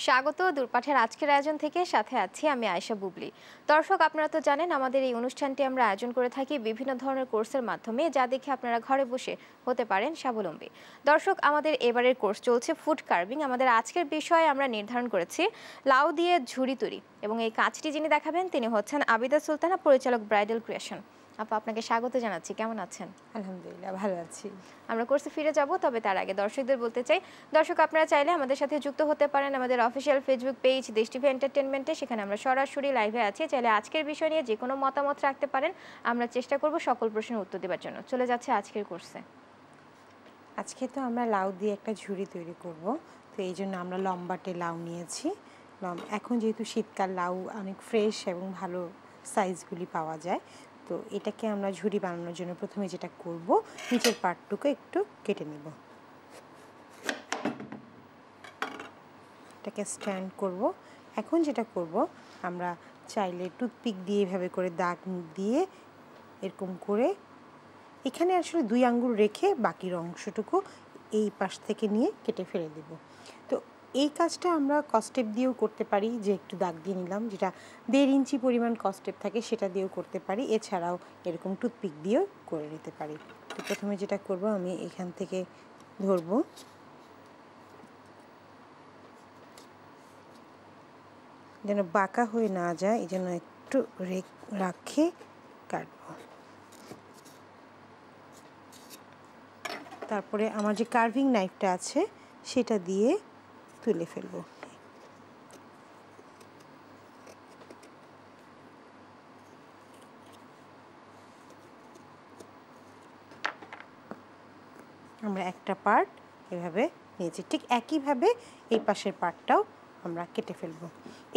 স্বাগত দূরপাঠের আজকের আয়োজন থেকে সাথে আছি আমি আয়েশা বুবলি। দর্শক, আপনারা তো জানেন আমাদের এই অনুষ্ঠানটি আমরা আয়োজন করে থাকি বিভিন্ন ধরনের কোর্সের মাধ্যমে, যা দেখে আপনারা ঘরে বসে হতে পারেন স্বাবলম্বী। দর্শক, আমাদের এবারের কোর্স চলছে ফুড কার্ভিং। আমাদের আজকের বিষয় আমরা নির্ধারণ করেছি লাউ দিয়ে ঝুড়ি তৈরি, এবং এই কাজটি যিনি দেখাবেন তিনি হচ্ছেন আবিদা সুলতানা, পরিচালক ব্রাইডাল ক্রিয়েশন। আপা, আপনাকে স্বাগত জানাচ্ছি। কেমন আছেন? আলহামদুলিল্লাহ, ভালো আছি। আমরা কোর্সে ফিরে যাব, তবে তার আগে দর্শকদের বলতে চাই, দর্শক আপনারা চাইলে আমাদের সাথে যুক্ত হতে পারেন আমাদের অফিসিয়াল ফেসবুক পেজ দেশ টিভি এন্টারটেনমেন্টে। সেখানে আমরা সরাসরি লাইভে আছি। চাইলে আজকের বিষয় নিয়ে যে কোনো মতামত রাখতে পারেন। আমরা চেষ্টা করব সকল প্রশ্নের উত্তর দেওয়ার জন্য। চলে যাচ্ছে আজকের কোর্সে। আজকে তো আমরা লাউ দিয়ে একটা ঝুড়ি তৈরি করব, তো এই জন্য আমরা লম্বাটে লাউ নিয়েছি। এখন যেহেতু শীতকাল, লাউ অনেক ফ্রেশ এবং ভালো সাইজগুলি পাওয়া যায়, তো এটাকে আমরা ঝুড়ি বানানোর জন্য প্রথমে যেটা করব, নিচের পার্টটুকু একটু কেটে নেব। এটাকে স্ট্যান্ড করব। এখন যেটা করব, আমরা চাইলে টুথপিক দিয়ে এভাবে করে দাগ দিয়ে এরকম করে এখানে আসলে 2 আঙ্গুল রেখে বাকির অংশটুকু এই পাশ থেকে নিয়ে কেটে ফেলে দেব। তো এই কাজটা আমরা কস্টেপ দিয়েও করতে পারি, যে একটু দাগ দিয়ে নিলাম, যেটা 1.5 ইঞ্চি পরিমাণ কস্টেপ থাকে সেটা দিয়েও করতে পারি। এছাড়াও এরকম টুথপিক দিয়েও করে নিতে পারি। তো প্রথমে যেটা করব, আমি এখান থেকে ধরবো, যেন বাঁকা হয়ে না যায়, এই জন্য একটু রাখে কাটবো। তারপরে আমার যে কার্ভিং নাইফটা আছে সেটা দিয়ে তুলে ফেলব। আমরা একটা পার্ট এভাবে নিয়েছি, ঠিক একইভাবে এই পাশের পার্টটাও আমরা কেটে ফেলব।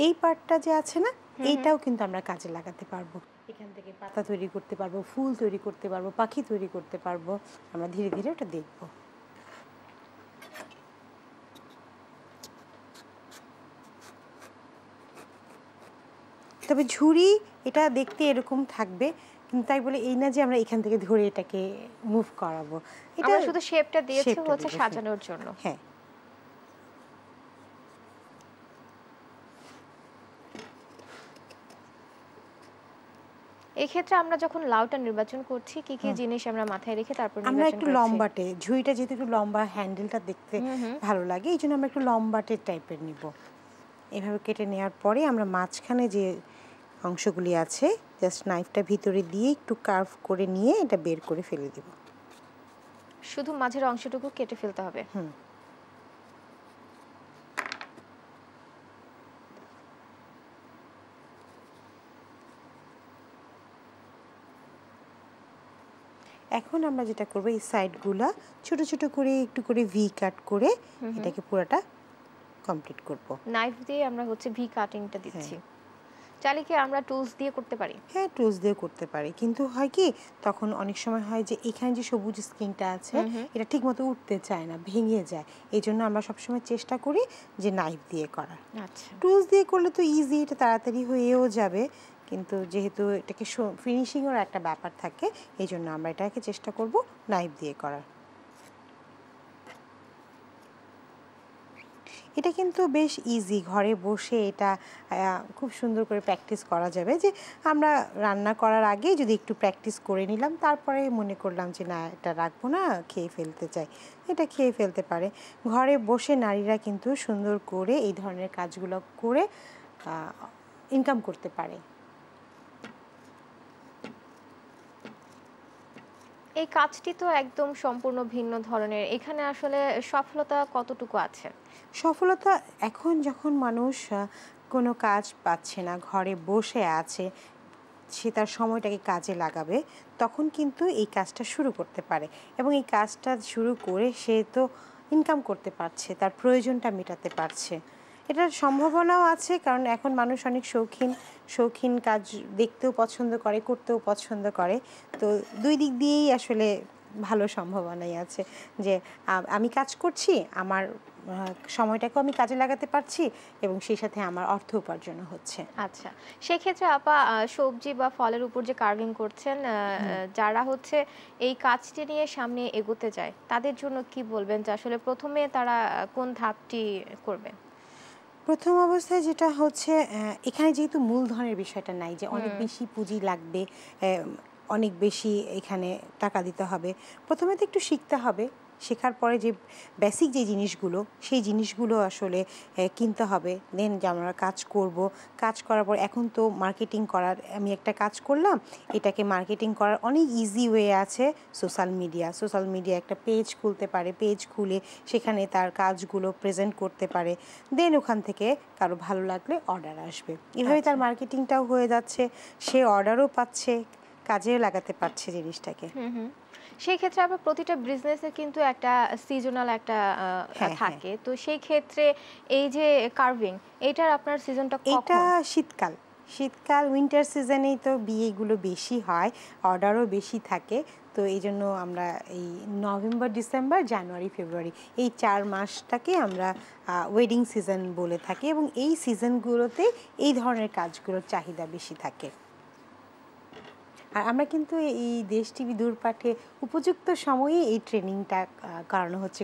এই পার্টটা যে আছে না, এইটাও কিন্তু আমরা কাজে লাগাতে পারবো। এখান থেকে পাতা তৈরি করতে পারবো, ফুল তৈরি করতে পারবো, পাখি তৈরি করতে পারবো। আমরা ধীরে ধীরে ওটা দেখবো। তবে ঝুড়ি এটা দেখতে এরকম থাকবে, কিন্তু তাই বলে এই না যে আমরা এখান থেকে ধরে এটাকে মুভ করাবো। এটা শুধু শেপটা দিয়েছি হচ্ছে সাজানোর জন্য। হ্যাঁ, এই ক্ষেত্রে আমরা যখন লাউটা নির্বাচন করছি কি কি জিনিস আমরা মাথায় রেখে তারপর আমরা নির্বাচন একটু করছি? লম্বাটে, ঝুড়িটা যেহেতু একটু লম্বা, হ্যান্ডেলটা দেখতে ভালো লাগে, এই জন্য আমরা একটু লম্বাটে টাইপের নিব। এভাবে কেটে নেওয়ার পরে আমরা মাঝখানে যে অংশগুলি আছে, জাস্ট নাইফটা ভিতরে দিয়ে একটু কার্ভ করে নিয়ে এটা বের করে ফেলে দেব। শুধু মাঝের অংশটুকু কেটে ফেলতে হবে। এখন আমরা যেটা করব, এই সাইডগুলা ছোট ছোট করে একটু করে ভি কাট করে এটাকে পুরোটা কমপ্লিট করব। নাইফ দিয়ে আমরা হচ্ছে ভি কাটিংটা দিচ্ছি। চাইলে কি আমরা টুলস দিয়ে করতে পারি? হ্যাঁ, টুলস দিয়ে করতে পারি, কিন্তু হয় কি, তখন অনেক সময় হয় যে এখানে যে সবুজ স্কিনটা আছে এটা ঠিকমতো উঠতে চায় না, ভেঙে যায়। এই জন্য আমরা সবসময় চেষ্টা করি যে নাইফ দিয়ে করার। আচ্ছা, টুলস দিয়ে করলে তো ইজি, এটা তাড়াতাড়ি হয়েও যাবে, কিন্তু যেহেতু এটাকে ফিনিশিংয়ের একটা ব্যাপার থাকে, এই জন্য আমরা এটাকে চেষ্টা করব নাইফ দিয়ে করার। এটা কিন্তু বেশ ইজি, ঘরে বসে এটা খুব সুন্দর করে প্র্যাকটিস করা যাবে। যে আমরা রান্না করার আগে যদি একটু প্র্যাকটিস করে নিলাম, তারপরে মনে করলাম যে না, এটা রাখবো না, খেয়ে ফেলতে চাই, এটা খেয়ে ফেলতে পারে। ঘরে বসে নারীরা কিন্তু সুন্দর করে এই ধরনের কাজগুলো করে ইনকাম করতে পারে। এই কাজটি তো একদম সম্পূর্ণ ভিন্ন ধরনের। এখানে আসলে সফলতা কতটুকু আছে? সফলতা, এখন যখন মানুষ কোনো কাজ পাচ্ছে না, ঘরে বসে আছে, সে তার সময়টাকে কাজে লাগাবে, তখন কিন্তু এই কাজটা শুরু করতে পারে, এবং এই কাজটা শুরু করে সে তো ইনকাম করতে পারছে, তার প্রয়োজনটা মেটাতে পারছে। এটার সম্ভাবনাও আছে, কারণ এখন মানুষ অনেক শৌখিন কাজ দেখতেও পছন্দ করে, করতেও পছন্দ করে। তো দুই দিক দিয়েই আসলে ভালো সম্ভাবনাই আছে, যে আমি কাজ করছি, আমার সময়টাকেও আমি কাজে লাগাতে পারছি, এবং সেই সাথে আমার অর্থ উপার্জনও হচ্ছে। আচ্ছা, সেক্ষেত্রে আপা সবজি বা ফলের উপর যে কার্ভিং করছেন, যারা হচ্ছে এই কাজটি নিয়ে সামনে এগোতে যায় তাদের জন্য কি বলবেন, যে আসলে প্রথমে তারা কোন ধাপটি করবে? প্রথম অবস্থায় যেটা হচ্ছে এখানে যেহেতু মূলধনের বিষয়টা নাই যে অনেক বেশি পুঁজি লাগবে, অনেক বেশি এখানে টাকা দিতে হবে, প্রথমে তো একটু শিখতে হবে। শেখার পরে যে বেসিক যে জিনিসগুলো সেই জিনিসগুলো আসলে কিনতে হবে, দেন যে আমরা কাজ করব। কাজ করার পর এখন তো মার্কেটিং করার, আমি একটা কাজ করলাম, এটাকে মার্কেটিং করার অনেক ইজি ওয়ে আছে। সোশ্যাল মিডিয়া একটা পেজ খুলতে পারে, পেজ খুলে সেখানে তার কাজগুলো প্রেজেন্ট করতে পারে, দেন ওখান থেকে কারো ভালো লাগলে অর্ডার আসবে। এভাবে তার মার্কেটিংটাও হয়ে যাচ্ছে, সে অর্ডারও পাচ্ছে, কাজেও লাগাতে পারছে জিনিসটাকে। সেই ক্ষেত্রে আবার প্রতিটা বিজনেসে কিন্তু একটা সিজনাল একটা থাকে, তো সেই ক্ষেত্রে এই যে কার্ভিং, এটার আপনার সিজনটা এটা কখন? শীতকাল উইন্টার সিজনেই তো বিয়েগুলো বেশি হয়, অর্ডারও বেশি থাকে। তো এই জন্য আমরা এই নভেম্বর, ডিসেম্বর, জানুয়ারি, ফেব্রুয়ারি এই 4 মাসটাকে আমরা ওয়েডিং সিজন বলে থাকি, এবং এই সিজনগুলোতে এই ধরনের কাজগুলোর চাহিদা বেশি থাকে। আর আমরা কিন্তু এই দেশ টিভি দূরপাঠে উপযুক্ত সময়ে এই ট্রেনিংটা করানো হচ্ছে,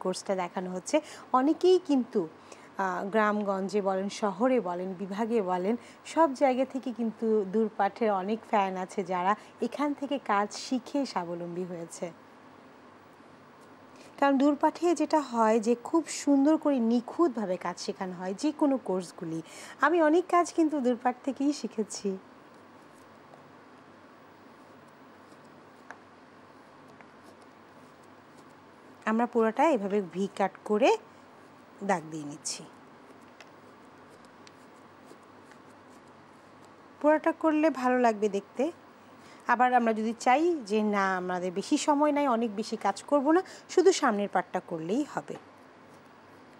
কোর্সটা দেখানো হচ্ছে। অনেকেই কিন্তু গ্রামগঞ্জে বলেন, শহরে বলেন, বিভাগে বলেন, সব জায়গা থেকে কিন্তু দূরপাঠের অনেক ফ্যান আছে যারা এখান থেকে কাজ শিখে স্বাবলম্বী হয়েছে। কারণ দূরপাঠে যেটা হয় যে খুব সুন্দর করে নিখুঁতভাবে কাজ শেখানো হয় যে কোনো কোর্সগুলি। আমি অনেক কাজ কিন্তু দূরপাঠ থেকেই শিখেছি। আমরা পুরোটা এভাবে ভি কাট করে দাগ দিয়ে নিচ্ছি। পুরোটা করলে ভালো লাগবে দেখতে। আবার আমরা যদি চাই যে না, আমাদের বেশি সময় নাই, অনেক বেশি কাজ করব না, শুধু সামনের পার্টটা করলেই হবে।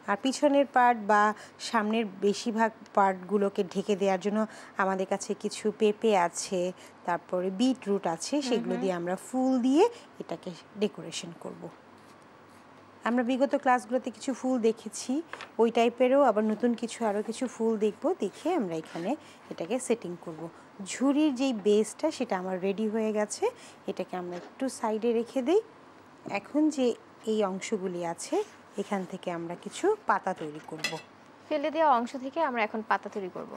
আর পিছনের পার্ট বা সামনের বেশিরভাগ পার্টগুলোকে ঢেকে দেওয়ার জন্য আমাদের কাছে কিছু পেঁপে আছে, তারপরে বিটরুট আছে, সেগুলো দিয়ে আমরা ফুল দিয়ে এটাকে ডেকোরেশন করব। আমরা বিগত ক্লাসগুলোতে কিছু ফুল দেখেছি, ওই টাইপেরও আবার নতুন কিছু আরও কিছু ফুল দেখব, দেখে আমরা এখানে এটাকে সেটিং করব। ঝুড়ির যেই বেসটা সেটা আমার রেডি হয়ে গেছে, এটাকে আমরা একটু সাইডে রেখে দিই। এখন যে এই অংশগুলি আছে এখান থেকে আমরা কিছু পাতা তৈরি করব। ফেলে দেওয়া অংশ থেকে আমরা এখন পাতা তৈরি করব।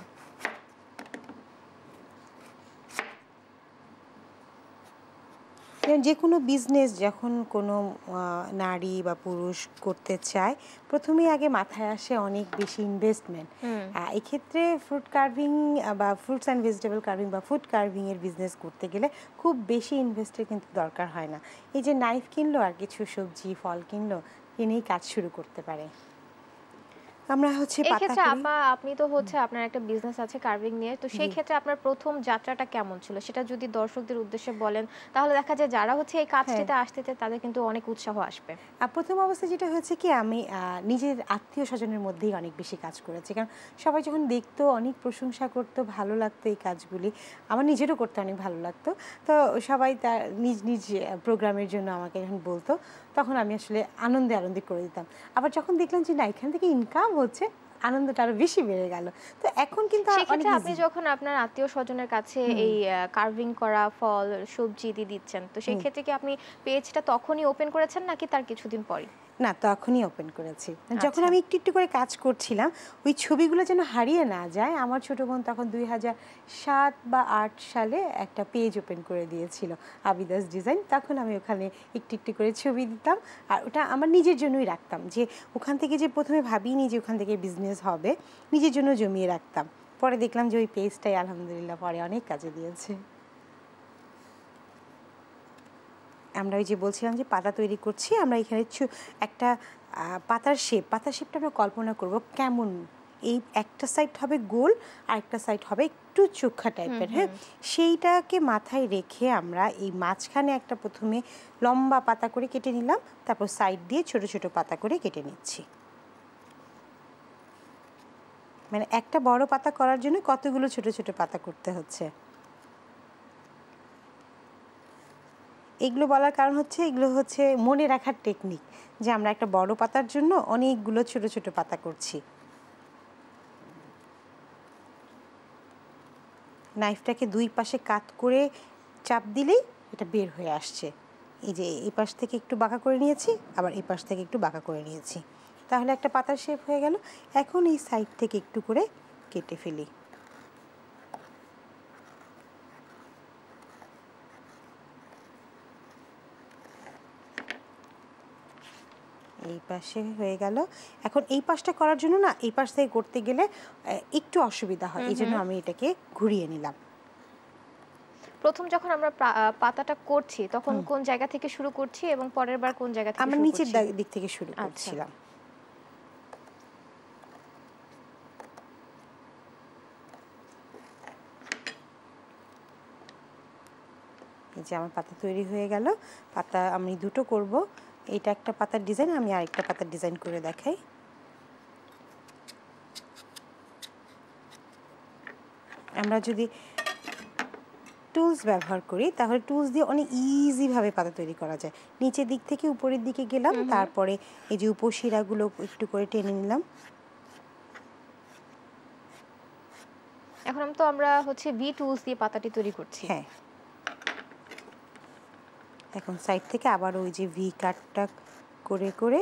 যে কোনো বিজনেস যখন কোনো নারী বা পুরুষ করতে চায়, প্রথমেই আগে মাথায় আসে অনেক বেশি ইনভেস্টমেন্ট। এক্ষেত্রে ফ্রুট কার্ভিং বা ফ্রুটস অ্যান্ড ভেজিটেবল কার্ভিং বা ফুড কার্ভিংয়ের বিজনেস করতে গেলে খুব বেশি ইনভেস্টের কিন্তু দরকার হয় না। এই যে নাইফ কিনলো আর কিছু সবজি ফল কিনলো, কিনেই কাজ শুরু করতে পারে। আমরা হচ্ছে এই পাতা ক্ষেত্রে করি। আপা, আপনি তো হচ্ছে আপনার একটা বিজনেস আছে কার্ভিং নিয়ে, তো সেই ক্ষেত্রে আপনার প্রথম যাত্রাটা কেমন ছিল সেটা যদি দর্শকদের উদ্দেশ্যে বলেন, তাহলে দেখা যায় যারা হচ্ছে এই কাজটিতে আসতে চায় তাদের কিন্তু অনেক উৎসাহ আসবে। প্রথম অবস্থায় যেটা হয়েছে কি, আমি নিজের আত্মীয় স্বজনের মধ্যেই অনেক বেশি কাজ করেছি, কারণ সবাই যখন দেখতো অনেক প্রশংসা করতো, ভালো লাগতো এই কাজগুলি, আমার নিজেরও করতে অনেক ভালো লাগতো। তো সবাই তার নিজ নিজ প্রোগ্রামের জন্য আমাকে যখন বলতো, তখন আমি আসলে আনন্দে আনন্দে করে দিতাম। আবার যখন দেখলাম যে না, এখান থেকে ইনকাম হচ্ছে, আনন্দটা আরো বেশি বেড়ে গেল। তো এখন কিন্তু অনেক সেক্ষেত্রে আপনি ইজি। যখন আপনার আত্মীয় স্বজনের কাছে এই কার্ভিং করা ফল সবজি দিয়ে দিচ্ছেন, তো সেই ক্ষেত্রে কি আপনি পেজটা তখনই ওপেন করেছেন নাকি তার কিছুদিন পরে? না, তখনই ওপেন করেছি। যখন আমি একটু একটু করে কাজ করছিলাম, ওই ছবিগুলো যেন হারিয়ে না যায়। আমার ছোটো বোন তখন 2007 বা 8 সালে একটা পেজ ওপেন করে দিয়েছিল, আবিদাস ডিজাইন। তখন আমি ওখানে একটু একটু করে ছবি দিতাম, আর ওটা আমার নিজের জন্যই রাখতাম, যে ওখান থেকে যে প্রথমে ভাবিনি যে ওখান থেকে বিজনেস হবে, নিজের জন্য জমিয়ে রাখতাম। পরে দেখলাম যে ওই পেজটাই আলহামদুলিল্লাহ পরে অনেক কাজে দিয়েছে। আমরা ওই যে বলছিলাম যে পাতা তৈরি করছি, আমরা এখানে একটা পাতার শেপটা আমরা কল্পনা করব কেমন। এই একটা সাইড হবে গোল আর একটা সাইড হবে একটু চোখা টাইপের। হ্যাঁ, সেইটাকে মাথায় রেখে আমরা এই মাঝখানে একটা প্রথমে লম্বা পাতা করে কেটে নিলাম, তারপর সাইড দিয়ে ছোট ছোট পাতা করে কেটে নিচ্ছি। মানে একটা বড় পাতা করার জন্য কতগুলো ছোট ছোট পাতা করতে হচ্ছে। এগুলো বলার কারণ হচ্ছে, এগুলো হচ্ছে মনে রাখার টেকনিক, যে আমরা একটা বড় পাতার জন্য অনেকগুলো ছোট ছোট পাতা করছি। নাইফটাকে দুই পাশে কাট করে চাপ দিলেই এটা বের হয়ে আসছে। এই যে এই পাশ থেকে একটু বাঁকা করে নিয়েছি, আবার এই পাশ থেকে একটু বাঁকা করে নিয়েছি। তাহলে একটা পাতার শেপ হয়ে গেল। এখন এই সাইড থেকে একটু করে কেটে ফেলি। এই পাশে হয়ে গেল। এখন এই পাশটা করার জন্য না এই পাশ থেকে করতে গেলে একটু অসুবিধা হয়, এই জন্য আমি এটাকে ঘুরিয়ে নিলাম। প্রথম যখন আমরা পাতাটা করছি তখন কোন জায়গা থেকে শুরু করছি এবং পরের বার কোন জায়গা থেকে আমরা শুরু নিচের করছি? দিক থেকে শুরু করছিলাম। এই যে আমার পাতা তৈরি হয়ে গেল। পাতা আমি দুটো করব। এটা একটা পাতার ডিজাইন, আমি আরেকটা পাতার ডিজাইন করে দেখাই। আমরা যদি টুলস ব্যবহার করি তাহলে টুলস দিয়ে অনেক ইজিভাবে পাতা তৈরি করা যায়। নিচের দিক থেকে উপরের দিকে গেলাম, তারপরে এই যে উপশিরাগুলো একটু করে টেনে নিলাম। এখন তো আমরা হচ্ছে ভি টুলস দিয়ে পাতাটি তৈরি করছি। হ্যাঁ, এখন সাইড থেকে আবার ওই যে ভি কাটটা করে করে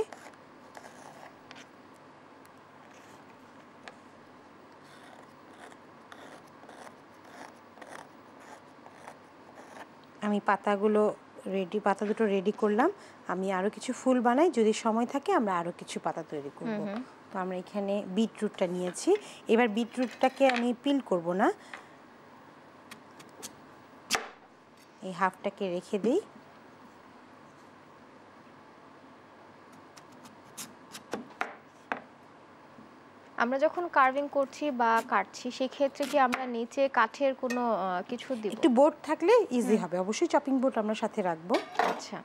আমি পাতা দুটো রেডি করলাম। আমি আরও কিছু ফুল বানাই, যদি সময় থাকে আমরা আরও কিছু পাতা তৈরি করব। তো আমরা এখানে বিটরুটটা নিয়েছি। এবার বিটরুটটাকে আমি পিল করব না, এই হাফটাকে রেখে দিই। আমরা যখন কার্ভিং করছি বা কাটছি সেই ক্ষেত্রে কি আমরা নিচে কাঠের কোনো কিছু দিব? একটু বোর্ড থাকলে ইজি হবে, অবশ্যই চপিং বোর্ড আমরা সাথে রাখবো। আচ্ছা,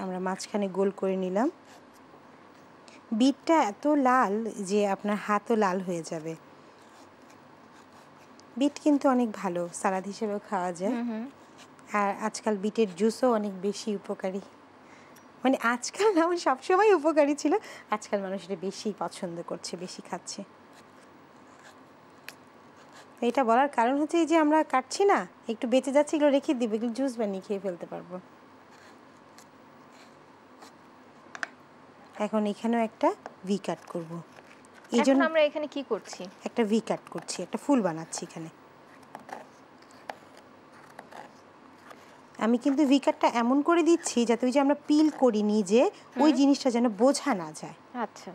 আমরা মাঝখানে গোল করে নিলাম। বিটটা এত লাল যে আপনার হাতও লাল হয়ে যাবে। বিট কিন্তু অনেক ভালো, সালাদ হিসেবেও খাওয়া যায়। আর আজকাল বিটের জুসও অনেক বেশি উপকারী। মানে আজকাল না, আমার সবসময় উপকারী ছিল, আজকাল মানুষ এটা বেশি পছন্দ করছে, বেশি খাচ্ছে। এটা বলার কারণ হচ্ছে এই যে আমরা কাটছি না, একটু বেঁচে যাচ্ছে, এগুলো রেখে দিব, এগুলো জুস বানিয়ে খেয়ে ফেলতে পারবো। এখন এখানেও একটা ভি কাট করব। এই জন্য আমরা এখানে কি করছি? একটা ভি কাট করছি, একটা ফুল বানাচ্ছি এখানে। আমি কিন্তু ভি কাটটা এমন করে দিচ্ছি যাতে ওই যে আমরা পিল করি নিজে, ওই জিনিসটা যেন বোঝা না যায়। আচ্ছা,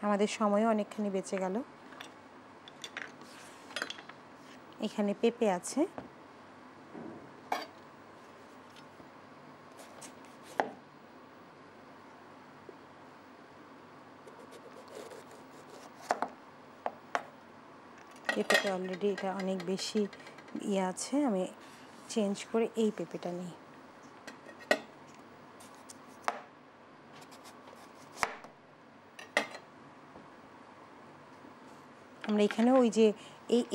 আমাদের সময়ও অনেকখানি বেঁচে গেল। এখানে পেঁপে আছে, পেঁপেটা অলরেডি এটা অনেক বেশি আছে, আমি চেঞ্জ করে এই পেঁপেটা নিই। আমরা এখানেও ওই যে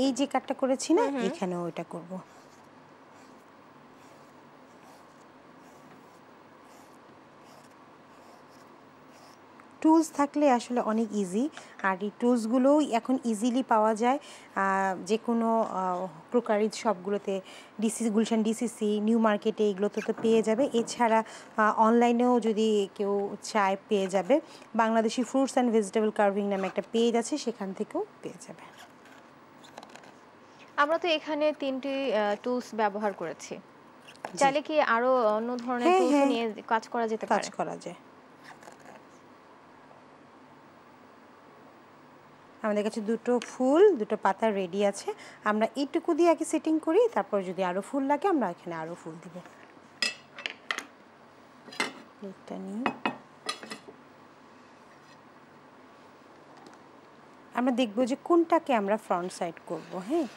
এই যে কাটটা করেছি না, এখানেও ওইটা করব। টুলস থাকলে আসলে অনেক ইজি। আর এই টুলসগুলোও এখন ইজিলি পাওয়া যায় যে কোনো ক্রোকারিজ শপগুলোতে, গুলশান ডিসিসি, নিউ মার্কেটে, এগুলোতে তো পেয়ে যাবে। এছাড়া অনলাইনেও যদি কেউ চায় পেয়ে যাবে। Bangladeshi fruits and vegetable carving নামে একটা পেজ আছে, সেখান থেকেও পেয়ে যাবে। আমরা তো এখানে 3টি টুলস ব্যবহার করেছি, চাইলে কি আরো অন্য ধরনের টুলস নিয়ে কাজ করা যেতে পারে? কাজ করা যায়। আমাদের কাছে দুটো পাতা রেডি আছে। আমরা এইটুকু দিয়ে আগে সেটিং করি, তারপর যদি আরও ফুল লাগে আমরা এখানে আরও ফুল দিব। এটা নিয়ে আমরা দেখব যে কোনটাকে আমরা ফ্রন্ট সাইড করব। হ্যাঁ,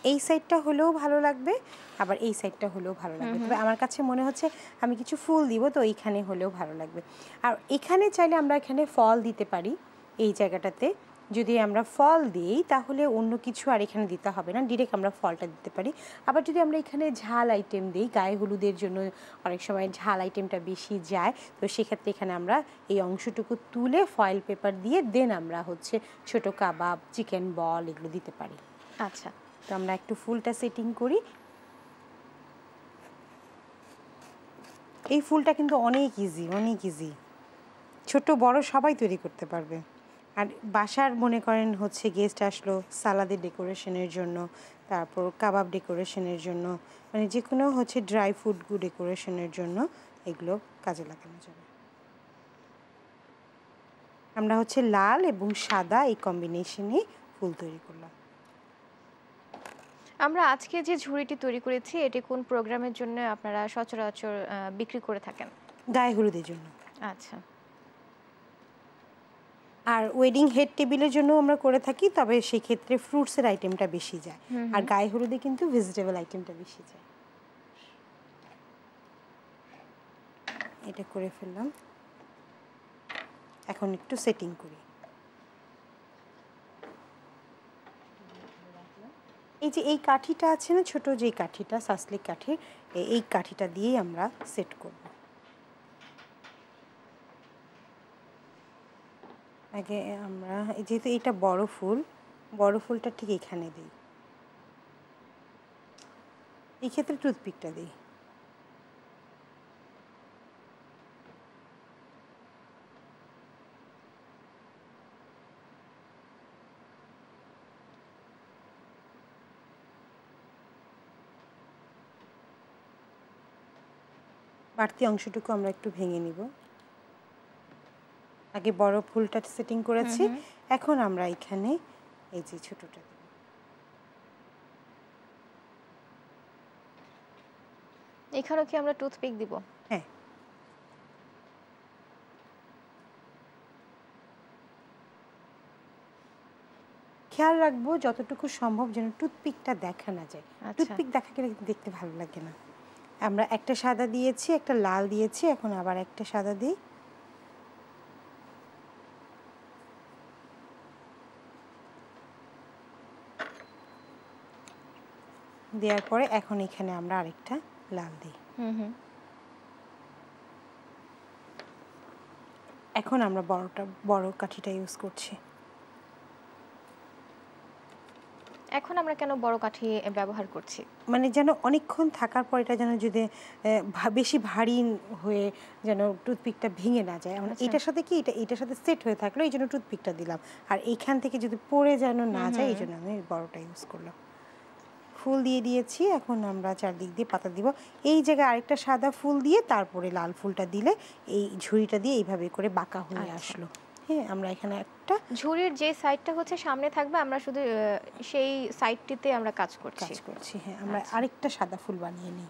এই সাইডটা হলেও ভালো লাগবে, আবার এই সাইডটা হলেও ভালো লাগবে। তবে আমার কাছে মনে হচ্ছে আমি কিছু ফুল দিব, তো এইখানে হলেও ভালো লাগবে। আর এখানে চাইলে আমরা এখানে ফল দিতে পারি, এই জায়গাটাতে যদি আমরা ফল দিই তাহলে অন্য কিছু আর এখানে দিতে হবে না, ডিরেক্ট আমরা ফলটা দিতে পারি। আবার যদি আমরা এখানে ঝাল আইটেম দিই, গায়ে হলুদের জন্য অনেক সময় ঝাল আইটেমটা বেশি যায়, তো সেক্ষেত্রে এখানে আমরা এই অংশটুকু তুলে ফয়েল পেপার দিয়ে দেন আমরা হচ্ছে ছোট কাবাব, চিকেন বল এগুলো দিতে পারি। আচ্ছা, তো আমরা একটু ফুলটা সেটিং করি। এই ফুলটা কিন্তু অনেক ইজি, অনেক ইজি, ছোট বড় সবাই তৈরি করতে পারবে। আর বাসার মনে করেন হচ্ছে গেস্ট আসলো সালাদের ডেকোরেশনের জন্য, তারপর কাবাব ডেকোরেশনের জন্য, মানে যে কোনো হচ্ছে ড্রাই ফ্রুট ডেকোরেশনের জন্য এগুলো কাজে লাগানো যাবে। আমরা হচ্ছে লাল এবং সাদা এই কম্বিনেশনে ফুল তৈরি করলাম। আমরা আজকে যে ঝুড়িটি তৈরি করেছি এটি কোন প্রোগ্রামের জন্য আপনারা সচরাচর বিক্রি করে থাকেন? গায়ে হলুদের জন্য। আচ্ছা, আর ওয়েডিং হেড টেবিলের জন্য আমরা করে থাকি, তবে সেই ক্ষেত্রে ফ্রুটসের আইটেমটা বেশি যায়, আর গায়ে হলুদে কিন্তু ভেজিটেবল আইটেমটা বেশি যায়। এটা করে ফেললাম, এখন একটু সেটিং করি। এই যে এই কাঠিটা আছে না, ছোট যে কাঠিটা সাসলিক কাঠির, এই কাঠিটা দিয়েই আমরা সেট করব। আগে আমরা যেহেতু এটা বড় ফুল, বড় ফুলটা ঠিক এখানে দিই, এই ক্ষেত্রে টুথপিকটা দিই। বাড়তি অংশটুকু আমরা একটু ভেঙে নিব। আগে বড় ফুলটা সেটিং করেছি, এখন আমরা এখানে এই যে ছোটটা দেব। এখানেও কি আমরা টুথপিক দিব? হ্যাঁ, খেয়াল রাখবো যতটুকু সম্ভব যেন টুথপিকটা দেখা না যায়। টুথপিক দেখা গেলে কিন্তু দেখতে ভালো লাগে না। আমরা একটা সাদা দিয়েছি, একটা লাল দিয়েছি, এখন আবার একটা সাদা দিই। দেওয়ার পরে এখন এখানে আমরা আরেকটা লাল দিই। এখন আমরা বড় কাঠিটা ইউজ করছি। এখন আমরা কেন বড় কাঠি ব্যবহার করছি? মানে যেন অনেকক্ষণ থাকার পর এটা যেন যদি বেশি ভারী হয়ে যেন টুথপিকটা ভেঙে না যায়। আমরা এটার সাথে কি এটার সাথে সেট হয়ে থাকলো, এই জন্য টুথপিকটা দিলাম। আর এইখান থেকে যদি পড়ে যেন না যায়, এই জন্য আমি বড়টা ইউজ করলাম। ফুল দিয়ে দিয়েছি, এখন আমরা চারদিক দিয়ে পাতা দিব। এই জায়গায় আরেকটা সাদা ফুল দিয়ে তারপরে লাল ফুলটা দিলে এই ঝুড়িটা দিয়ে এইভাবে করে বাঁকা হয়ে আসলো। হ্যাঁ, আমরা এখানে একটা ঝুড়ির যে সাইডটা হচ্ছে সামনে থাকবে, আমরা শুধু সেই সাইডটিতে আমরা কাজ করছি। হ্যাঁ, আমরা আরেকটা সাদা ফুল বানিয়ে নিই।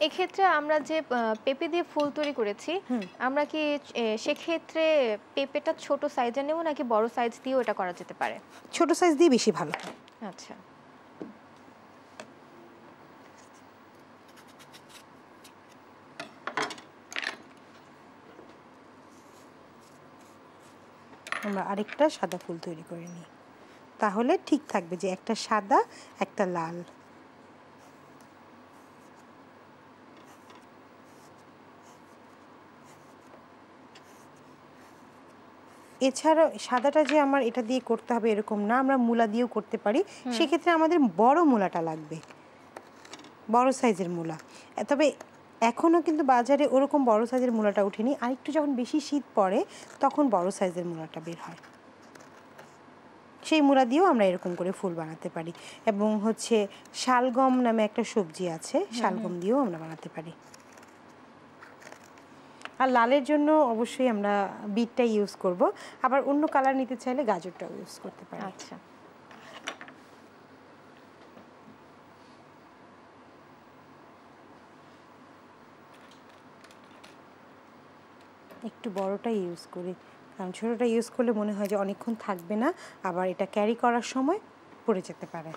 এক্ষেত্রে আমরা যে পেঁপে দিয়ে ফুল তৈরি করেছি, আমরা কি সেক্ষেত্রে পেঁপেটা ছোট সাইজের নেব নাকি বড় সাইজ দিয়েও এটা করা যেতে পারে? ছোট সাইজ দিয়ে বেশি ভালো হয়। আচ্ছা, আমরা আরেকটা সাদা ফুল তৈরি করে নিই, তাহলে ঠিক থাকবে যে একটা সাদা একটা লাল। এছাড়াও সাদাটা যে আমার এটা দিয়ে করতে হবে এরকম না, আমরা মূলা দিয়েও করতে পারি। সেক্ষেত্রে আমাদের বড় মূলাটা লাগবে, বড় সাইজের মূলা। তবে এখনও কিন্তু বাজারে ওরকম বড় সাইজের মূলাটা ওঠেনি। আরেকটু যখন বেশি শীত পড়ে তখন বড় সাইজের মূলাটা বের হয়, সেই মূলা দিয়েও আমরা এরকম করে ফুল বানাতে পারি। এবং হচ্ছে শালগম নামে একটা সবজি আছে, শালগম দিয়েও আমরা বানাতে পারি। আর লালের জন্য অবশ্যই আমরা বিটটা ইউজ করব, আবার অন্য কালার নিতে চাইলে গাজরটাও ইউজ করতে পারি। আচ্ছা, একটু বড়টা ইউজ করি, কারণ ছোটোটা ইউজ করলে মনে হয় যে অনেকক্ষণ থাকবে না, আবার এটা ক্যারি করার সময় পড়ে যেতে পারে।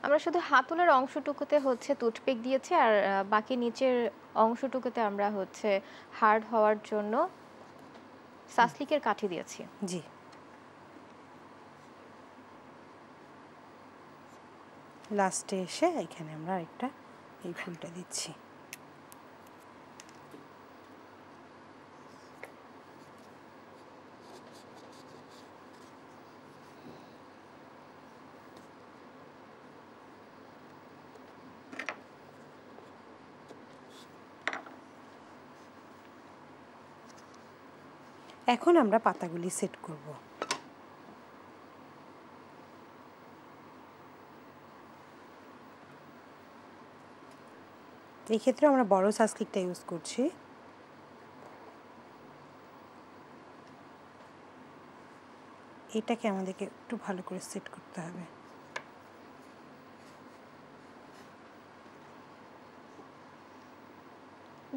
আমরা শুধু হাতলের অংশটুকুতে হচ্ছে টুথপিক দিয়েছি আর বাকি নিচের অংশটুকুতে আমরা হচ্ছে হার্ড হওয়ার জন্য সাসলিকের কাঠি দিয়েছি। জি, লাস্টে এসে এখানে আমরা আরেকটা এই ফুলটা দিচ্ছি। এখন আমরা পাতাগুলি সেট করব। এই ক্ষেত্রে আমরা বড় সাসলিকটা ইউজ করছি। এটাকে আমাদেরকে একটু ভালো করে সেট করতে হবে।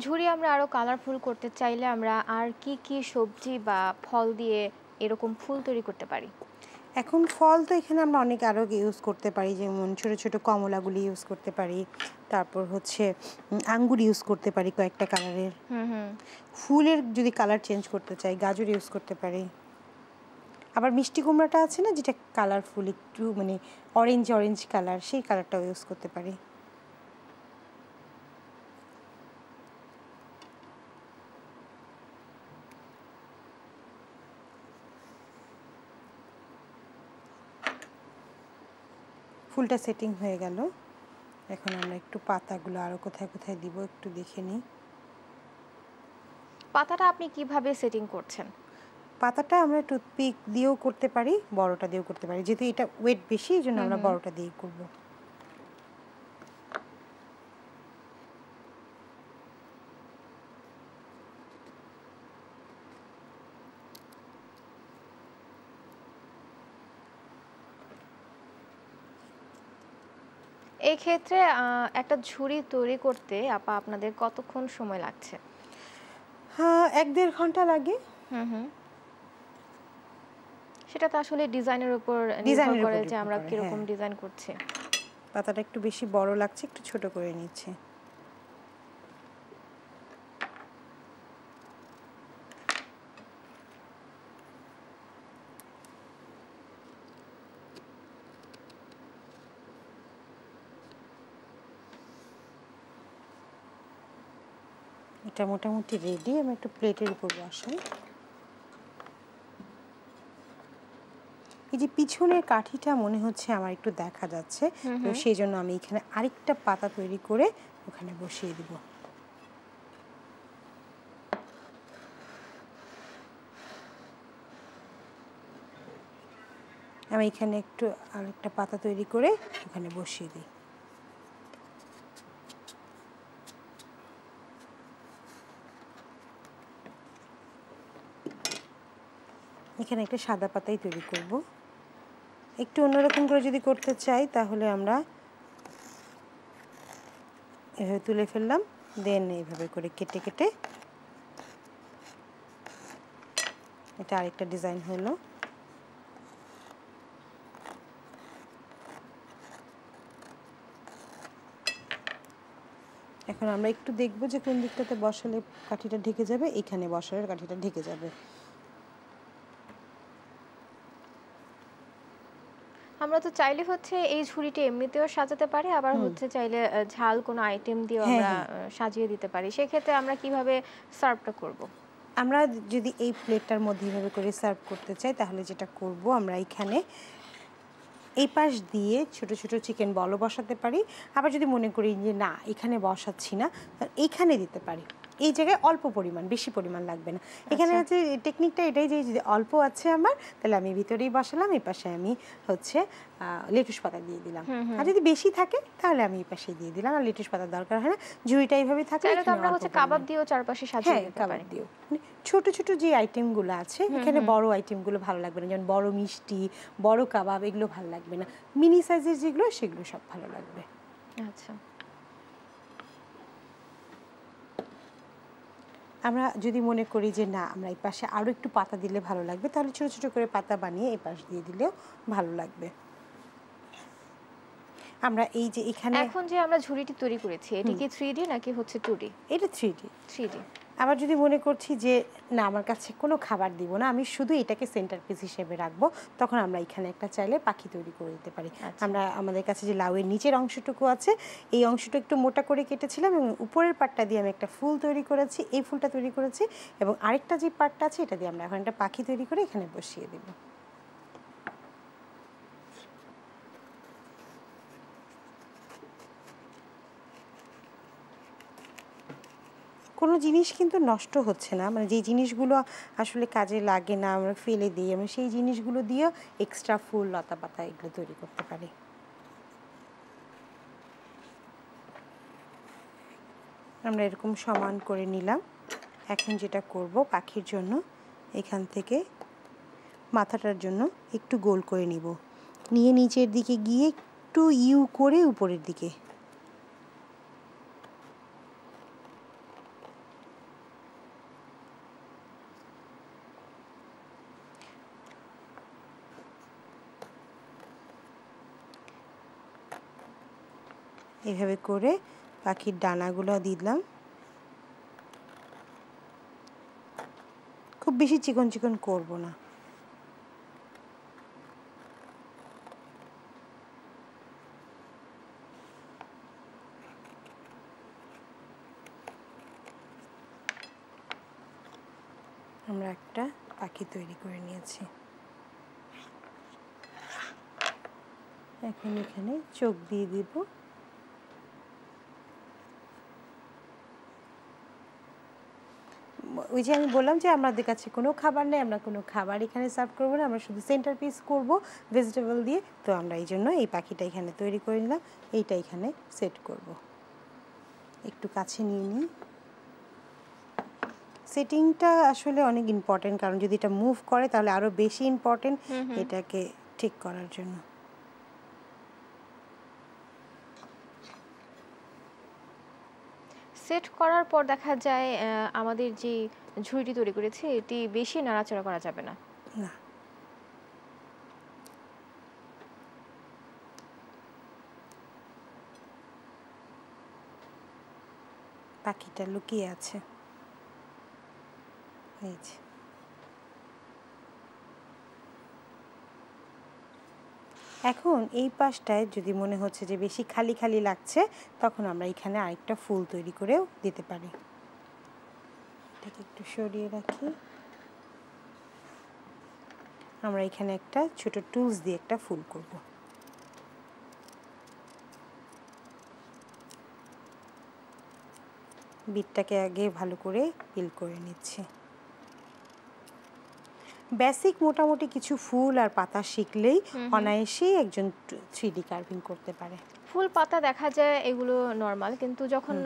ঝুড়ি আমরা আরো কালারফুল করতে চাইলে আমরা আর কি কি সবজি বা ফল দিয়ে এরকম ফুল তৈরি করতে পারি? এখন ফল তো এখানে আমরা অনেক আরও ইউজ করতে পারি, যেমন ছোট ছোট কমলাগুলি ইউজ করতে পারি, তারপর হচ্ছে আঙ্গুর ইউজ করতে পারি কয়েকটা কালারের। ফুলের যদি কালার চেঞ্জ করতে চাই গাজর ইউজ করতে পারি। আবার মিষ্টি কুমড়াটা আছে না, যেটা কালারফুল একটু মানে অরেঞ্জ অরেঞ্জ কালার, সেই কালারটাও ইউজ করতে পারি। ফুলটা সেটিং হয়ে গেল। এখন আমরা একটু পাতাগুলো আরও কোথায় কোথায় দিব একটু দেখে নিই। পাতাটা আপনি কিভাবে সেটিং করছেন? পাতাটা আমরা টুথপিক দিয়েও করতে পারি, বড়টা দিয়েও করতে পারি। যেহেতু এটা ওয়েট বেশি, এই জন্য আমরা বড়টা দিয়েই করব। এই ক্ষেত্রে একটা ঝুড়ি তৈরি করতে আপা আপনাদের কতক্ষণ সময় লাগছে? হ্যাঁ, 1-1.5 ঘন্টা লাগে। সেটা তো আসলে ডিজাইনের উপর নির্ভর করে যে আমরা কিরকম ডিজাইন করছি। পাতাটা একটু বেশি বড় লাগছে, একটু ছোট করে নিচ্ছি। এটা মোটামুটি রেডি। আমি একটু প্লেটের উপর বসাই। এই যে পিছনের কাঠিটা মনে হচ্ছে আমার একটু দেখা যাচ্ছে, তো সেই জন্য আমি এখানে আরেকটা পাতা তৈরি করে ওখানে বসিয়ে দিব। আমি এখানে একটু আরেকটা পাতা তৈরি করে ওখানে বসিয়ে দিই। এখানে একটা সাদা পাতাই তৈরি করব। একটু অন্যরকম করে যদি করতে চাই তাহলে আমরা এভাবে তুলে ফেললাম, দেন এইভাবে করে কেটে কেটে এটা আরেকটা ডিজাইন হলো। এখন আমরা একটু দেখব যে কোন দিকটাতে বসালে কাঠিটা ঢেকে যাবে। এখানে বসালে কাঠিটা ঢেকে যাবে। আমরা তো চাইলে হচ্ছে এই ঝুড়িটা এমনিতেও সাজাতে পারি, আবার হচ্ছে চাইলে ঝাল কোনো আইটেম দিয়ে আমরা সাজিয়ে দিতে পারি। সেক্ষেত্রে আমরা কিভাবে সার্ভটা করব? আমরা যদি এই প্লেটটার মধ্যে এইভাবে করে সার্ভ করতে চাই তাহলে যেটা করব, আমরা এখানে এই পাশ দিয়ে ছোট ছোট চিকেন বলও বসাতে পারি। আবার যদি মনে করি যে না এখানে বসাচ্ছি না, এইখানে দিতে পারি। এই জায়গায় অল্প পরিমাণ, বেশি পরিমাণ লাগবে না। এখানে হচ্ছে টেকনিকটা এটাই যে যদি অল্প আছে আমার, তাহলে আমি ভিতরেই বসালাম, এই পাশে আমি হচ্ছে লেটুস পাতা দিয়ে দিলাম। আর যদি বেশি থাকে তাহলে আমি এই পাশে দিয়ে দিলাম, আর লেটুস পাতার দরকার হয় না। ঝুড়িটা এইভাবে থাকে। চাইলে তো আমরা হচ্ছে কাবাব দিয়েও চারপাশে সাজিয়ে দিতে পারি। কাবাব দিয়েও মানে ছোট ছোট যে আইটেমগুলো আছে, এখানে বড় আইটেমগুলো ভালো লাগবে না, যেমন বড় মিষ্টি, বড় কাবাব, এগুলো ভালো লাগবে না। মিনি সাইজের যেগুলো সেগুলো সব ভালো লাগবে। আচ্ছা, আমরা যদি মনে করি যে না আমরা এই পাশে আরও একটু পাতা দিলে ভালো লাগবে, তাহলে ছোটো ছোটো করে পাতা বানিয়ে এই পাশ দিয়ে দিলেও ভালো লাগবে। আমরা এই যে এখানে এখন যে আমরা ঝুড়িটি তৈরি করেছি এটি কি 3D নাকি হচ্ছে 2D? এটা 3D। 3D। আবার যদি মনে করছি যে না আমার কাছে কোনো খাবার দিব না, আমি শুধু এটাকে সেন্টার পিস হিসেবে রাখবো, তখন আমরা এখানে একটা চাইলে পাখি তৈরি করে দিতে পারি। আমরা আমাদের কাছে যে লাউয়ের নিচের অংশটুকু আছে এই অংশটা একটু মোটা করে কেটেছিলাম এবং উপরের পাটটা দিয়ে আমি একটা ফুল তৈরি করেছি, এই ফুলটা তৈরি করেছি, এবং আরেকটা যে পাটটা আছে এটা দিয়ে আমরা এখন একটা পাখি তৈরি করে এখানে বসিয়ে দিব। কোনো জিনিস কিন্তু নষ্ট হচ্ছে না, মানে যে জিনিসগুলো আসলে কাজে লাগে না আমরা ফেলে দিই, আমরা সেই জিনিসগুলো দিয়ে এক্সট্রা ফুল লতা পাতা এগুলো তৈরি করতে পারি। আমরা এরকম সমান করে নিলাম। এখন যেটা করব পাখির জন্য এখান থেকে মাথাটার জন্য একটু গোল করে নিব, নিয়ে নিচের দিকে গিয়ে একটু ইউ করে উপরের দিকে, এভাবে করে পাখির ডানাগুলো দিলাম। খুব বেশি চিকন চিকন করব না। আমরা একটা পাখি তৈরি করে নিয়েছি। এখন এখানে চোখ দিয়ে দিব। ওই যে আমি বললাম যে আমাদের কাছে কোনো খাবার নেই, আমরা কোনো খাবার এখানে সার্ভ করবো না, আমরা শুধু সেন্টার পিস করবো ভেজিটেবল দিয়ে। তো আমরা এই জন্য এই পাখিটা এখানে তৈরি করে নিলাম, এইটা এখানে সেট করব। একটু কাছে নিয়ে নিই। সেটিংটা আসলে অনেক ইম্পর্টেন্ট, কারণ যদি এটা মুভ করে তাহলে আরও বেশি ইম্পর্টেন্ট এটাকে ঠিক করার জন্য। সেট করার পর দেখা যায় আমাদের যে ঝুড়িটি তৈরি করেছি এটি বেশি নাড়াচাড়া করা যাবে না। না, পাখিটা লুকিয়ে আছে এই যে। এখন এই পাশটায় যদি মনে হচ্ছে যে বেশি খালি খালি লাগছে, তখন আমরা এখানে আরেকটা ফুল তৈরি করেও দিতে পারি। এটাকে একটু সরিয়ে রাখি। আমরা এখানে একটা ছোট টুলস দিয়ে একটা ফুল করব। বিটটাকে আগে ভালো করে পিল করে নিচ্ছি। বেসিক মোটামুটি কিছু ফুল আর পাতা শিখলেই অনায়াসেই একজন 3D কার্ভিং করতে পারে। ফুল পাতা দেখা যায় এগুলো নরমাল, কিন্তু যখন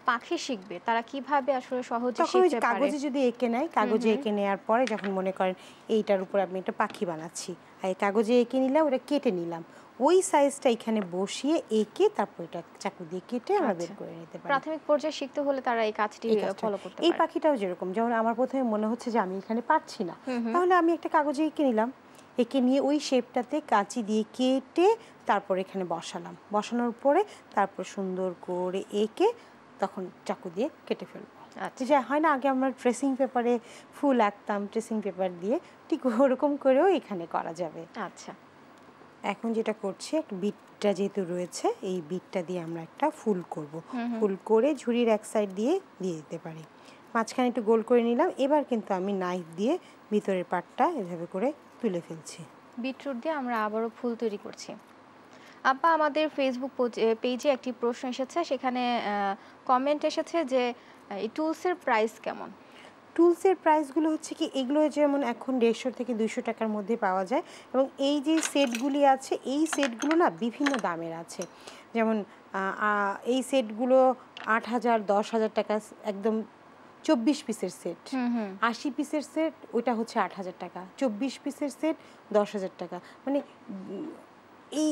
পাখি শিখবে তারা কিভাবে আসলে সহজে তখন ওই যে শিখতে পারে? কাগজে যদি এঁকে নেয়, কাগজে এঁকে নেওয়ার পরে যখন মনে করেন এইটার উপর আমি একটা পাখি বানাচ্ছি, আর এই কাগজে এঁকে নিলাম, ওটা কেটে নিলাম, ওই সাইজটা এখানে বসিয়ে এঁকে তারপর এটা চাকু দিয়ে কেটে আমরা বের করে নিতে পারি। প্রাথমিক পর্যায়ে শিখতে হলে তারা এই কাজটি ফলো করতে পারে। এই পাখিটাও যেরকম, যেমন আমার প্রথমে মনে হচ্ছে যে আমি এখানে পারছি না, তাহলে আমি একটা কাগজে এঁকে নিলাম, এঁকে নিয়ে ওই শেপটাতে কাঁচি দিয়ে কেটে তারপর এখানে বসালাম, বসানোর পরে তারপর সুন্দর করে এঁকে তখন চাকু দিয়ে কেটে ফেলবো। যে হয় না আগে আমরা ট্রেসিং পেপারে ফুল আঁকতাম, ট্রেসিং পেপার দিয়ে, ঠিক ওরকম করেও এখানে করা যাবে। আচ্ছা, এখন যেটা করছি, একটা বিটটা যেহেতু রয়েছে, এই বিটটা দিয়ে আমরা একটা ফুল করব। ফুল করে ঝুড়ির এক সাইড দিয়ে দিয়ে দিতে পারি। মাঝখানে একটু গোল করে নিলাম। এবার কিন্তু আমি নাইফ দিয়ে ভিতরের পাটটা এভাবে করে তুলে ফেলছি। বিটরুট দিয়ে আমরা আবারও ফুল তৈরি করছি। আপা, আমাদের ফেসবুক পেজে একটি প্রশ্ন এসেছে, সেখানে কমেন্ট এসেছে যে এই টুলসের প্রাইস কেমন? টুলসের প্রাইসগুলো হচ্ছে কি, এগুলো যেমন এখন 150 থেকে 200 টাকার মধ্যে পাওয়া যায়, এবং এই যে সেটগুলি আছে এই সেটগুলো না বিভিন্ন দামের আছে। যেমন এই সেটগুলো 8,000 10,000 টাকা, একদম 24 পিসের সেট। 80 পিসের সেট ওইটা হচ্ছে 8,000 টাকা, 24 পিসের সেট 10,000 টাকা। মানে এই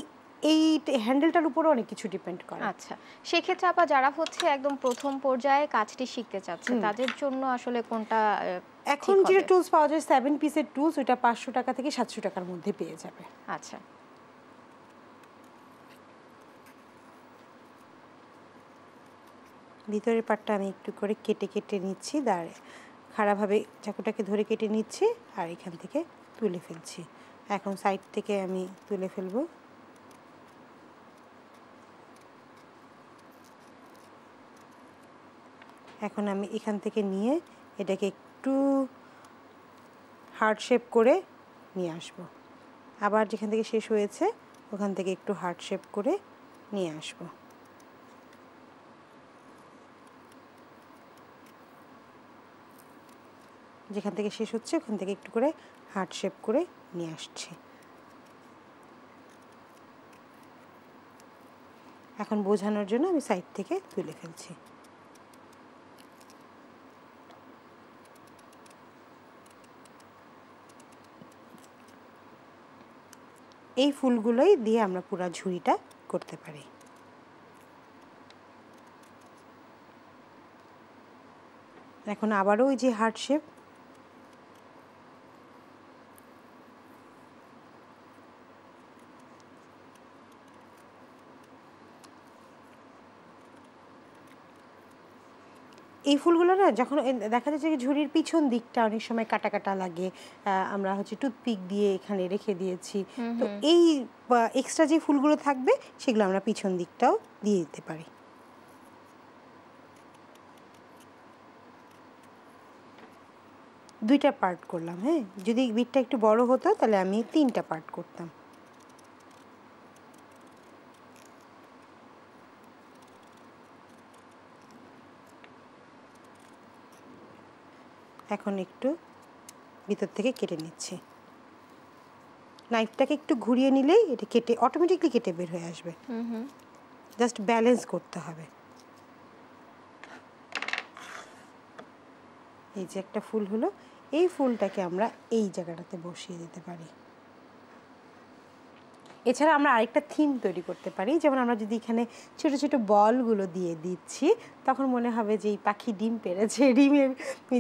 এই হ্যান্ডেলটার উপরও অনেক কিছু ডিপেন্ড করে। আচ্ছা, সেক্ষেত্রে আপা যারা হচ্ছে একদম প্রথম পর্যায়ে কাজটি শিখতে চাচ্ছে তাদের জন্য আসলে কোনটা এখন যে টুলস পাওয়া যায় 7 পিসের টুলস, ওটা 500 টাকা থেকে 700 টাকার মধ্যে পেয়ে যাবে। আচ্ছা, ভিতরের পাটটা আমি একটু করে কেটে কেটে নিচ্ছি, খাড়াভাবে চাকুটাকে ধরে কেটে নিচ্ছি আর এখান থেকে তুলে ফেলছি। এখন সাইড থেকে আমি তুলে ফেলবো। এখন আমি এখান থেকে নিয়ে এটাকে একটু হার্ড শেপ করে নিয়ে আসব। আবার যেখান থেকে শেষ হয়েছে ওখান থেকে একটু হার্ড শেপ করে নিয়ে আসব। যেখান থেকে শেষ হচ্ছে ওখান থেকে একটু করে হার্ড শেপ করে নিয়ে আসছি। এখন বোঝানোর জন্য আমি সাইড থেকে তুলে ফেলছি। এই ফুলগুলোই দিয়ে আমরা পুরো ঝুড়িটা করতে পারি। এখন আবারও ওই যে হার্ট শেপ, এই ফুলগুলো না যখন দেখা যাচ্ছে যে ঝুড়ির পিছন দিকটা অনেক সময় কাটা কাটা লাগে, আমরা হচ্ছে টুথপিক দিয়ে এখানে রেখে দিয়েছি, তো এই এক্সট্রা যে ফুলগুলো থাকবে সেগুলো আমরা পিছন দিকটাও দিয়ে দিতে পারি। দুইটা পার্ট করলাম। হ্যাঁ, যদি বিটটা একটু বড় হতো তাহলে আমি 3টা পার্ট করতাম। এখন একটু ভিতর থেকে কেটে নিচ্ছি। নাইফটাকে একটু ঘুরিয়ে নিলেই এটা কেটে অটোমেটিকলি কেটে বের হয়ে আসবে। জাস্ট ব্যালেন্স করতে হবে। এই যে একটা ফুল হলো, এই ফুলটাকে আমরা এই জায়গাটাতে বসিয়ে দিতে পারি। এছাড়া আমরা আরেকটা থিম তৈরি করতে পারি, যেমন আমরা যদি এখানে ছোট ছোট বলগুলো দিয়ে দিচ্ছি তখন মনে হবে যে এই পাখি ডিম পেড়েছে, ডিমের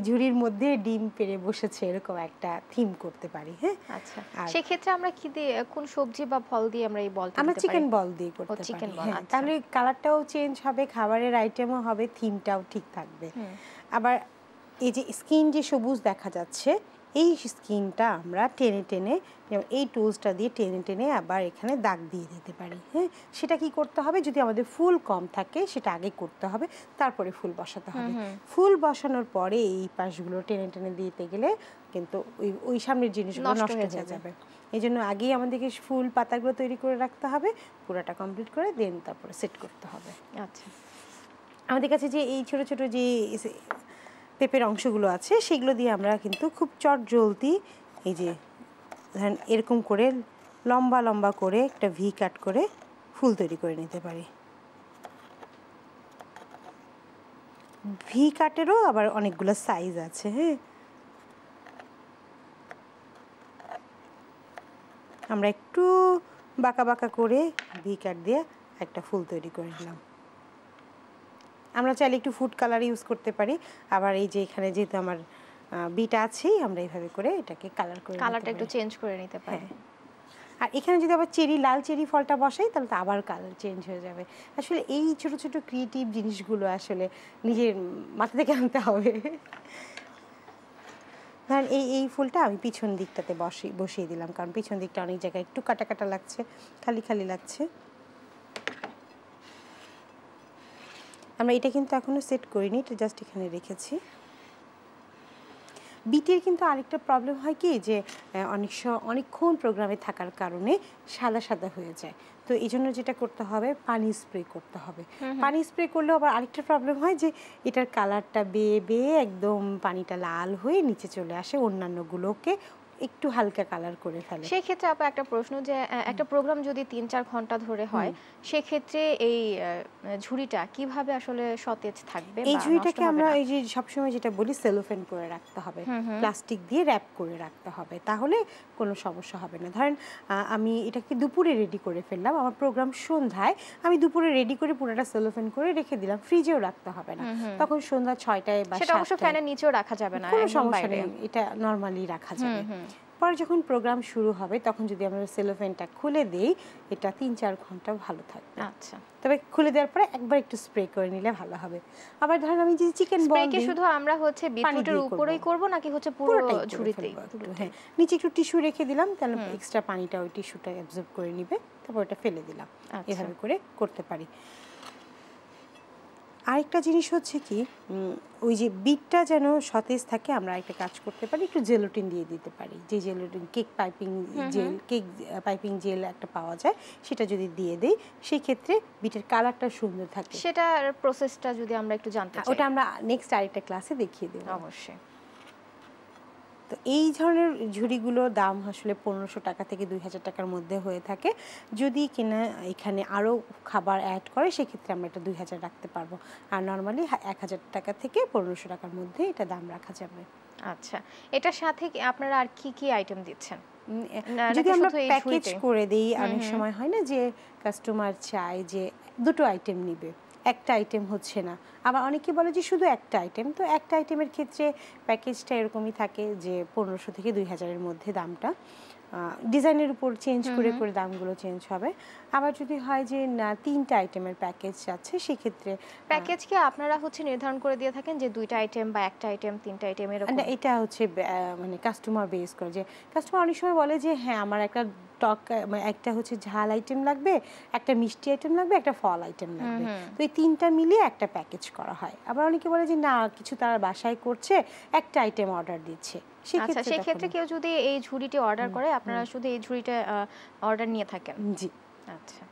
ঝুড়ির মধ্যে ডিম পেড়ে বসেছে, এরকম একটা থিম করতে পারি। হ্যাঁ, আচ্ছা, সেই ক্ষেত্রে আমরা কি দিয়ে, কোন সবজি বা ফল দিয়ে আমরা এই বলটা আমরা দিতে পারি? চিকেন বল দিয়ে করতে পারি। তাহলে কালারটাও চেঞ্জ হবে, খাবারের আইটেমও হবে, থিমটাও ঠিক থাকবে। আবার এই যে স্কিন যে সবুজ দেখা যাচ্ছে, এই স্কিনটা আমরা টেনে টেনে, যেমন এই টুলসটা দিয়ে টেনে টেনে আবার এখানে দাগ দিয়ে দিতে পারি। হ্যাঁ, সেটা কি করতে হবে, যদি আমাদের ফুল কম থাকে সেটা আগে করতে হবে, তারপরে ফুল বসাতে হবে। ফুল বসানোর পরে এই পাশগুলো টেনে টেনে দিতে গেলে কিন্তু ওই সামনের জিনিসগুলো নষ্ট হয়ে যাবে। এই জন্য আগেই আমাদেরকে ফুল পাতাগুলো তৈরি করে রাখতে হবে, পুরোটা কমপ্লিট করে দেন তারপরে সেট করতে হবে। আচ্ছা, আমাদের কাছে যে এই ছোট ছোট যে পেঁপের অংশগুলো আছে সেগুলো দিয়ে আমরা কিন্তু খুব চটজলদি এই যে ধরেন এরকম করে লম্বা লম্বা করে একটা ভি কাট করে ফুল তৈরি করে নিতে পারি। ভি কাটেরও আবার অনেকগুলো সাইজ আছে। হ্যাঁ, আমরা একটু বাঁকা বাঁকা করে ভি কাট দিয়ে একটা ফুল তৈরি করে নিলাম। আমরা চাইলে একটু ফুড কালার ইউজ করতে পারি, আবার এই যে এখানে যেহেতু আমার বিট আছে আমরা এইভাবে করে এটাকে কালারটা একটু চেঞ্জ করে নিতে পারি। আর এখানে যদি আবার লাল চেরি ফলটা বসাই তাহলে তো আবার কালার চেঞ্জ হয়ে যাবে। আসলে এই ছোট ছোট ক্রিয়েটিভ জিনিসগুলো আসলে নিজের মাথা থেকে আনতে হবে। ধরেন এই ফুলটা আমি পিছন দিকটাতে বসিয়ে দিলাম, কারণ পিছন দিকটা অনেক জায়গায় একটু কাটা কাটা লাগছে, খালি খালি লাগছে। আমরা এটা কিন্তু এখনো সেট করিনি, এটা জাস্ট এখানে রেখেছি। বিটের কিন্তু আরেকটা প্রবলেম হয় কি, যে অনেকক্ষণ প্রোগ্রামে থাকার কারণে সাদা সাদা হয়ে যায়। তো এই জন্য যেটা করতে হবে, পানি স্প্রে করতে হবে। পানি স্প্রে করলেও আবার আরেকটা প্রবলেম হয় যে এটার কালারটা বেয়ে বেয়ে একদম পানিটা লাল হয়ে নিচে চলে আসে, অন্যান্যগুলোকে একটু হালকা কালার করে ফেলে। সেই ক্ষেত্রে আপা একটা প্রশ্ন, যে একটা প্রোগ্রাম যদি 3-4 ঘন্টা ধরে হয়, সেক্ষেত্রে এই ঝুড়িটা কিভাবে আসলে সতেজ থাকবে? এই ঝুড়িটাকে আমরা এই যে সবসময় যেটা বলি সেলোফেন করে রাখতে হবে, প্লাস্টিক দিয়ে র্যাপ করে রাখতে হবে, তাহলে কোনো সমস্যা হবে না। ধরেন আমি এটাকে দুপুরে রেডি করে ফেললাম, আমার প্রোগ্রাম সন্ধ্যায়, আমি দুপুরে রেডি করে পুরোটা সেলোফেন করে রেখে দিলাম, ফ্রিজেও রাখতে হবে না, তখন সন্ধ্যা 6টায় বা 7টায়, সেটা অবশ্য ফ্যানের নিচেও রাখা যাবে না, কোনো সমস্যা নেই, এটা নরমালি রাখা যাবে। এরপর যখন প্রোগ্রাম শুরু হবে তখন যদি আমরা সেলোফেনটা খুলে দিই, এটা 3-4 ঘন্টা ভালো থাকবে। আচ্ছা, তবে খুলে দেওয়ার পরে একবার একটু স্প্রে করে নিলে ভালো হবে। আবার ধরেন আমি যদি চিকেন বল স্প্রে কি দিই, শুধু আমরা হচ্ছে বিটরুটের উপরেই করব নাকি হচ্ছে পুরো পুরোটাই করে ঝুড়িতেই? ফেলবো একটু, হ্যাঁ। নিচে একটু টিস্যু রেখে দিলাম, তাহলে এক্সট্রা পানিটা ওই টিস্যুটা অ্যাবজর্ব করে নিবে, তারপর ওটা ফেলে দিলাম। এভাবে করে করতে পারি। আরেকটা জিনিস হচ্ছে কি, ওই যে বিটটা যেন সতেজ থাকে, আমরা একটা কাজ করতে পারি, একটু জেলোটিন দিয়ে দিতে পারি। যে gelatine cake piping jail, cake piping jail একটা পাওয়া যায়, সেটা যদি দিয়ে দেই সেই ক্ষেত্রে বিটের কালারটা সুন্দর থাকে। সেটার প্রসেসটা যদি আমরা একটু জানতে চাই। ওটা আমরা নেক্সট আরেকটা ক্লাসে দেখিয়ে দেব অবশ্যই। তো এই ধরনের ঝুড়িগুলোর দাম আসলে 1500 টাকা থেকে 2000 টাকার মধ্যে হয়ে থাকে। যদি কিনা এখানে আরও খাবার অ্যাড করে সেক্ষেত্রে আমরা এটা 2000 রাখতে পারবো। আর নর্মালি 1000 টাকা থেকে 1500 টাকার মধ্যে এটা দাম রাখা যাবে। আচ্ছা, এটার সাথে আপনারা আর কি কি আইটেম দিচ্ছেন? যদি আমরা প্যাকেজ করে দেই, অনেক সময় হয় না যে কাস্টমার চায় যে দুটো আইটেম নিবে, একটা আইটেম হচ্ছে না, আবার অনেকে বলে যে শুধু একটা আইটেম। তো একটা আইটেমের ক্ষেত্রে প্যাকেজটা এরকমই থাকে যে 1500 থেকে 2000-এর মধ্যে দামটা, ডিজাইনের উপর চেঞ্জ করে করে দামগুলো চেঞ্জ হবে। আবার যদি হয় যে না 3টা আইটেমের প্যাকেজ আছে, সেক্ষেত্রে প্যাকেজ কি আপনারা হচ্ছে নির্ধারণ করে দিয়ে থাকেন যে 2টা আইটেম বা একটা আইটেম 3টা আইটেম এরকম? না, এটা হচ্ছে মানে কাস্টমার বেস করে, যে কাস্টমার অনেক সময় বলে যে হ্যাঁ আমার একটা টক, মানে একটা হচ্ছে ঝাল আইটেম লাগবে, একটা মিষ্টি আইটেম লাগবে, একটা ফল আইটেম লাগবে। তো এই 3টা মিলিয়ে একটা প্যাকেজ করা হয়। আবার অনেকে বলে যে না কিছু তারা বাসায় করছে, একটা আইটেম অর্ডার দিচ্ছে, আচ্ছা, সেই ক্ষেত্রে কেউ যদি এই ঝুড়িটি অর্ডার করে, আপনারা শুধু এই ঝুড়িটা অর্ডার নিয়ে থাকেন? জি, আচ্ছা,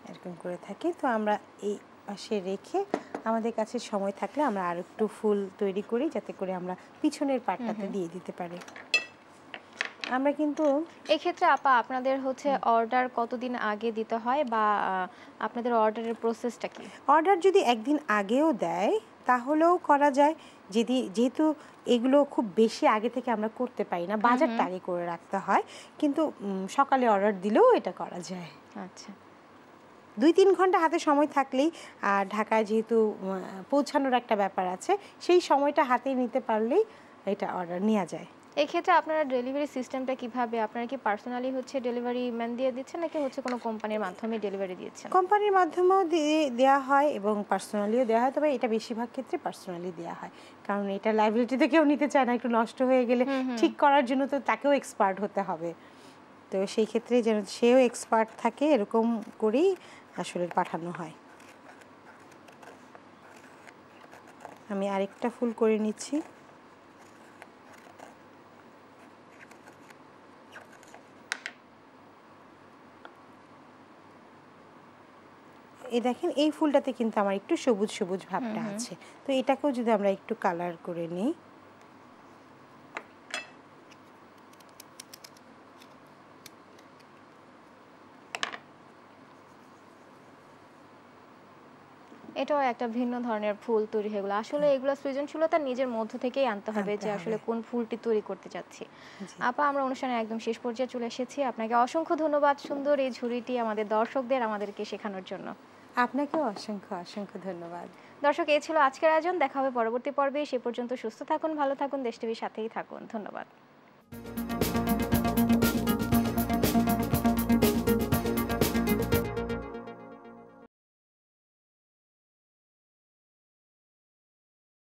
এরকম করে থাকি। তো আমরা এই পাশে রেখে আমাদের কাছে সময় থাকলে আমরা আর একটু ফুল তৈরি করি, যাতে করে আমরা পিছনের পাটটাতে দিয়ে দিতে পারি। আমরা কিন্তু এই ক্ষেত্রে আপা আপনাদের হচ্ছে অর্ডার কতদিন আগে দিতে হয় বা আপনাদের অর্ডারের প্রসেসটা কি? অর্ডার যদি একদিন আগেও দেয় তাহলেও করা যায়। যেহেতু এগুলো খুব বেশি আগে থেকে আমরা করতে পারি না, বাজারটা আগে করে রাখতে হয়, কিন্তু সকালে অর্ডার দিলেও এটা করা যায়। আচ্ছা, 2-3 ঘন্টা হাতে সময় থাকলেই, আর ঢাকায় যেহেতু পৌঁছানোর একটা ব্যাপার আছে, সেই সময়টা হাতে নিতে পারলেই এটা অর্ডার নেওয়া যায়। এই ক্ষেত্রে আপনারা ডেলিভারি সিস্টেমটা কিভাবে? আপনারা কি পার্সোনালি হচ্ছে ডেলিভারি ম্যান দিয়ে দিচ্ছেন নাকি হচ্ছে কোনো কোম্পানির মাধ্যমে ডেলিভারি দিচ্ছেন? কোম্পানির মাধ্যমেও দেওয়া হয় এবং পার্সোনালিও দেওয়া হয়, তবে এটা বেশিরভাগ ক্ষেত্রে পার্সোনালি দেওয়া হয়, কারণ এটা লাইবিলিটিতে কেউ নিতে চায় না। একটু নষ্ট হয়ে গেলে ঠিক করার জন্য তো তাকেও এক্সপার্ট হতে হবে। তো সেই ক্ষেত্রে যেন সেও এক্সপার্ট থাকে এরকম করেই আসলে পাঠানো হয়। আমি আরেকটা ফুল করে নিচ্ছি। এই দেখেন এই ফুলটাতে কিন্তু আমার একটু সবুজ সবুজ ভাবটা আছে, তো এটাকেও যদি আমরা একটু কালার করে নিই। এটাও একটা ভিন্ন ধরনের ফুল তৈরি হয়ে গেলো। আসলে এগুলো সৃজনশীলতা নিজের মধ্য থেকেই আনতে হবে যে আসলে কোন ফুলটি তৈরি করতে চাচ্ছি। আপা, আমরা অনুষ্ঠানের একদম শেষ পর্যায়ে চলে এসেছি। আপনাকে অসংখ্য ধন্যবাদ সুন্দর এই ঝুড়িটি আমাদের দর্শকদের আমাদেরকে শেখানোর জন্য। আপনাকেও অসংখ্য অসংখ্য ধন্যবাদ। দর্শক, এই ছিল আজকের আয়োজন। দেখা হবে পরবর্তী পর্বে। সে পর্যন্ত সুস্থ থাকুন, ভালো থাকুন, দেশ টিভির সাথেই থাকুন। ধন্যবাদ।